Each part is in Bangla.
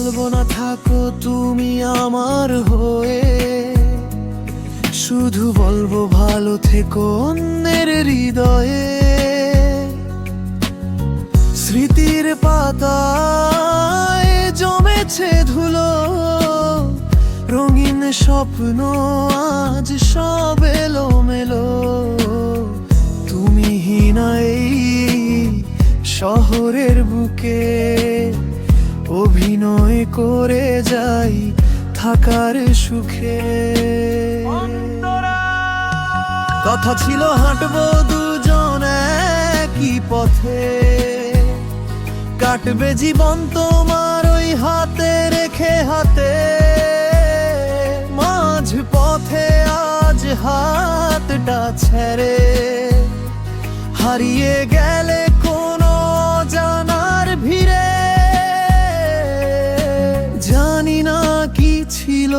বলবো না থাকো তুমি আমার হয়ে, শুধু বলবো ভালো থেকো অন্যের হৃদয়ে। স্মৃতির পাতায় জমেছে ধুলো, রঙিন স্বপ্ন আজ সব এলোমেলো। তুমি হীনা এই শহরের বুকে, অভিনয় করে যাই থাকার সুখে। কথা ছিল হাঁটবো দুজন একই পথে, কাটবে জীবন তোমার ওই হাতে রেখে হাতে। মাঝ পথে আজ হাতটা ছেড়ে হারিয়ে গেলে কোনো জানার ভিড়ে। জানি না কি ছিল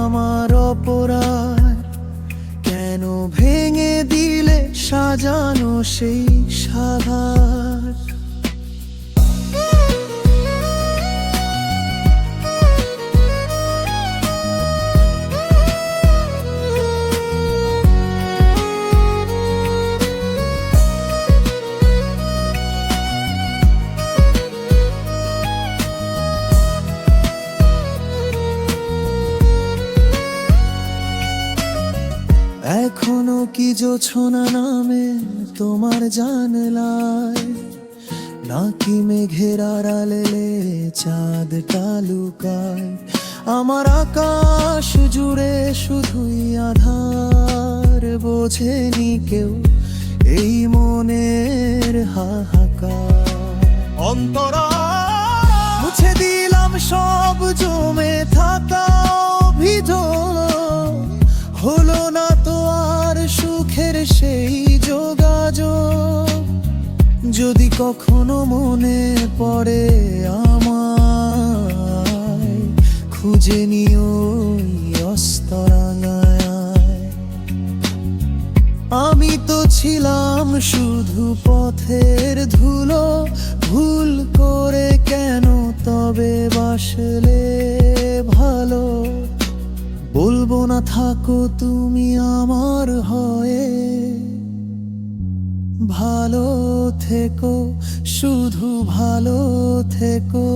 আমার অপরাধ, কেন ভেঙে দিলে সাজানো সেই সাভার। এখনো কি জোছনা নামে তোমার জানলায়, নাকি মেঘের আড়ালে চাঁদটা লুকায়। আমার আকাশ জুড়ে শুধুই আধার, বোঝেনি কেউ এই মনের হাহাকার। অন্তরা মুছে দিলাম সব জমে থাকা অভিযোগ, হলো না তো আর সুখের সেই যোগাযোগ। যদি কখনো মনে পড়ে আমায়, খুঁজে নিও অস্তরাঙায়। আমি তো ছিলাম শুধু পথের ধুলো, ভুল করে কেন তবে বাসলে ভালো। বলবো না থাকো তুমি আমার হয়ে, ভালো থেকো শুধু ভালো থেকো।